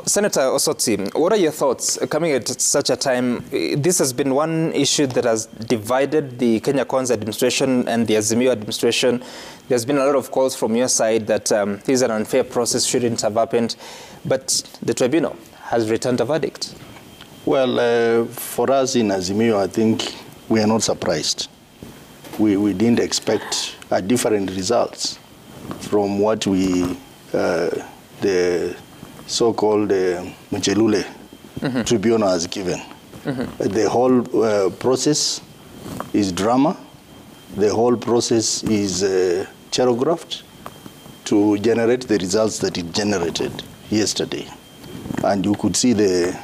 Senator Osotsi, what are your thoughts coming at such a time? This has been one issue that has divided the Kenya Kwanza administration and the Azimio administration. There's been a lot of calls from your side that this is an unfair process, shouldn't have happened. But the tribunal has returned a verdict. Well, for us in Azimio, I think we are not surprised. We didn't expect a different results from what we, the so-called Mchelule tribunal has given. The whole process is drama. The whole process is choreographed to generate the results that it generated yesterday. And you could see the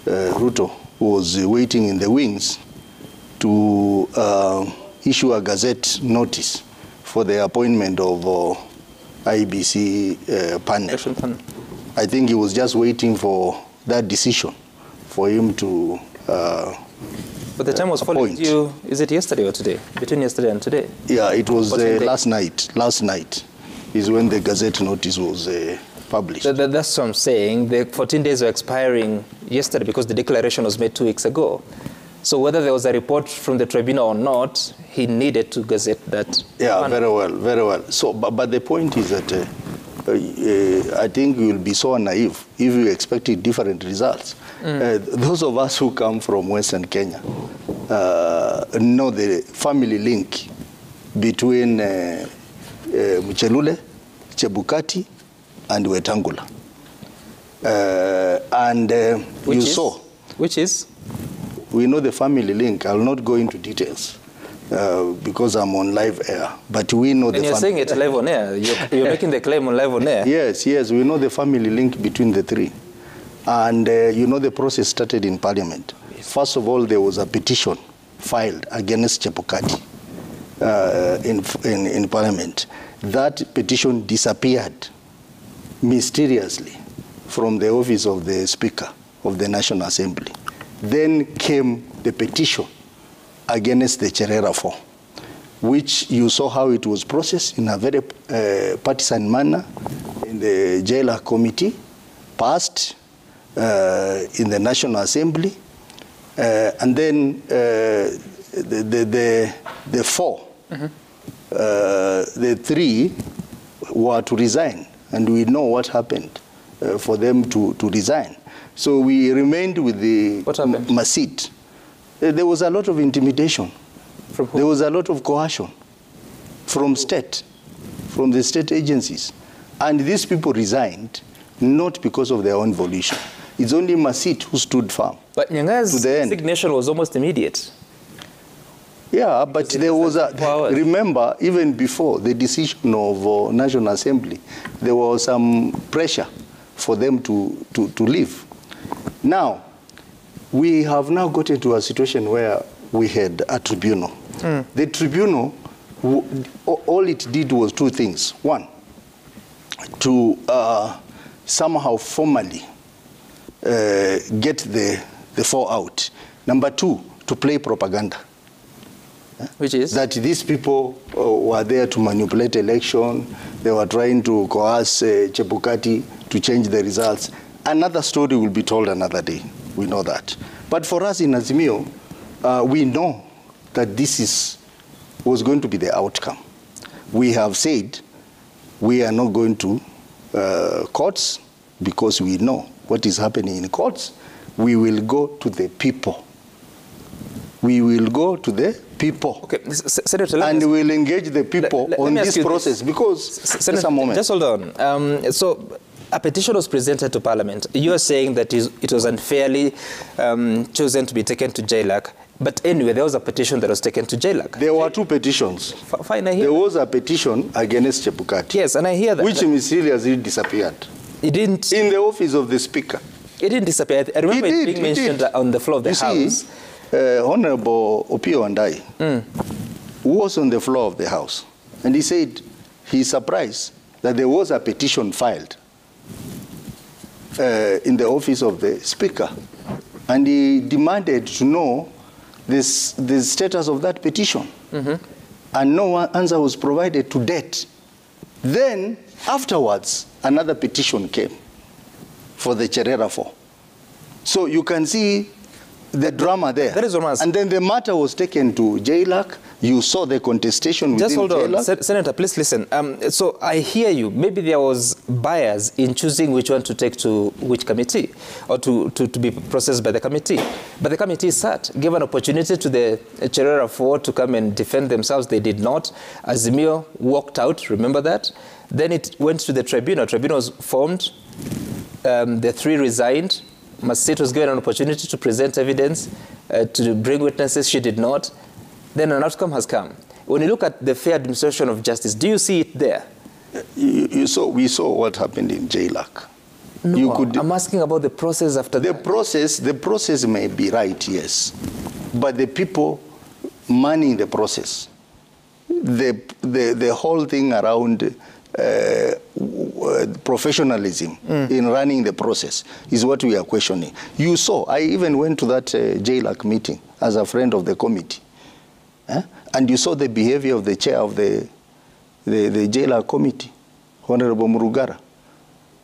Ruto was waiting in the wings to issue a gazette notice for the appointment of IBC panel. I think he was just waiting for that decision for him to But the time was falling due, is it yesterday or today? Between yesterday and today? Yeah, it was last night. Last night is when the gazette notice was published. That's what I'm saying. The 14 days were expiring yesterday because the declaration was made 2 weeks ago. So whether there was a report from the tribunal or not, he needed to gazette that. Yeah, very well, very well. So, but the point is that I think you will be so naive if you expected different results. Those of us who come from Western Kenya know the family link between Mchelule, Chebukati, and Wetangula. You saw. Which is? We know the family link. I'll not go into details because I'm on live air. But we know the family. And you're saying it live on air. You're making the claim on live on air. Yes, yes. We know the family link between the three. And you know the process started in Parliament. First of all, there was a petition filed against Chebukati in Parliament. That petition disappeared mysteriously from the office of the Speaker of the National Assembly. Then came the petition against the Cherera 4, which you saw how it was processed in a very partisan manner in the Jailer Committee, passed in the National Assembly, and then the four, the three were to resign, and we know what happened for them to resign. So we remained with the Masit. There was a lot of intimidation. From who? There was a lot of coercion from the state agencies. And these people resigned not because of their own volition. It's only Masit who stood firm. But Nyanga's resignation was almost immediate. Yeah, but there was remember, even before the decision of National Assembly, there was some pressure for them to leave. Now, we have now gotten to a situation where we had a tribunal. The tribunal, all it did was two things. One, to somehow formally get the four out. Number two, to play propaganda. Which is? That these people were there to manipulate election. They were trying to coerce Chebukati to change the results. Another story will be told another day. We know that. But for us in Azimio, we know that this was going to be the outcome. We have said we are not going to courts because we know what is happening in courts. We will go to the people. We will go to the people. Okay, Senator, and we'll engage the people on this process because Senator, just hold on. So a petition was presented to Parliament. You are saying that it was unfairly chosen to be taken to JLAC. But anyway, there was a petition that was taken to JLAC. There were two petitions. Fine, I hear there was a petition against Chebukati. Yes, and I hear that. Which mysteriously disappeared. It didn't. In the office of the Speaker. It didn't disappear. I remember it being mentioned on the floor of the House. Honorable Opio Andai was on the floor of the House. And he said he's surprised that there was a petition filed in the office of the Speaker. And he demanded to know the status of that petition. And no answer was provided to date. Then, afterwards, another petition came for the Cherera 4. So you can see the drama there. That is what I'm asking. And then the matter was taken to JLAC. You saw the contestation within Just hold on. JLAC. Senator, please listen. So I hear you. Maybe there was bias in choosing which one to take to which committee or to be processed by the committee. But the committee sat, gave an opportunity to the Cherera 4 to come and defend themselves. They did not. Azimio walked out. Remember that? Then it went to the tribunal. Tribunal was formed. The 3 resigned. Masit was given an opportunity to present evidence, to bring witnesses. She did not. Then an outcome has come. When you look at the fair administration of justice, do you see it there? We saw what happened in JLAC. No, I'm asking about the process after that. The process may be right, yes. But the people manning the process, the whole thing around professionalism in running the process is what we are questioning. You saw, I even went to that JLAC meeting as a friend of the committee. And you saw the behavior of the chair of the JLAC committee, Honorable Murugara.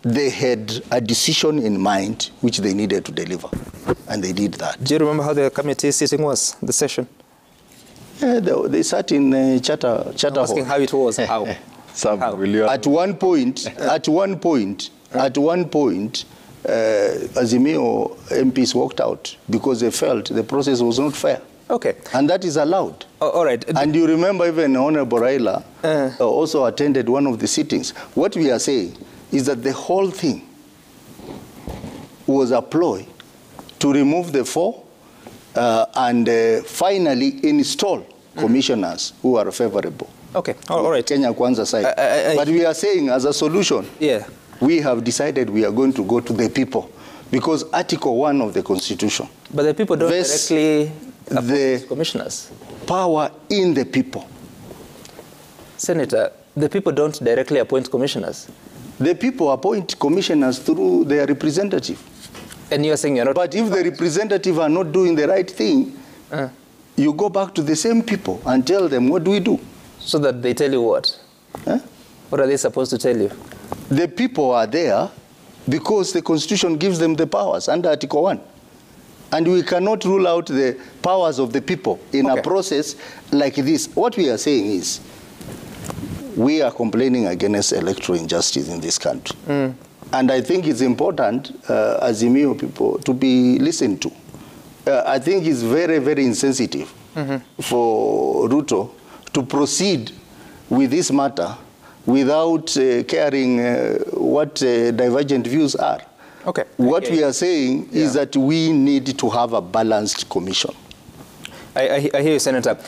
They had a decision in mind which they needed to deliver, and they did that. Do you remember how the committee sitting was, the session? Yeah, they sat in Charter Hall. Asking how it was, how? At one point, Azimio MPs walked out because they felt the process was not fair. Okay. And that is allowed. Oh, all right. And you remember even Honorable Raila also attended one of the sittings. What we are saying is that the whole thing was a ploy to remove the 4 and finally install commissioners who are favorable. Okay, all right. Kenya Kwanza side. But we are saying as a solution, we have decided we are going to go to the people because Article 1 of the Constitution. But the people don't directly appoint commissioners. Power in the people. Senator, the people don't directly appoint commissioners. The people appoint commissioners through their representative. And you are saying you're not... But if the representative are not doing the right thing, you go back to the same people and tell them, what do we do? So that they tell you what? What are they supposed to tell you? The people are there because the Constitution gives them the powers under Article 1. And we cannot rule out the powers of the people in a process like this. What we are saying is, we are complaining against electoral injustice in this country. And I think it's important, Azimio people, to be listened to. I think it's very, very insensitive for Ruto to proceed with this matter without caring what divergent views are. Okay. What we are saying is that we need to have a balanced commission. I hear you, Senator.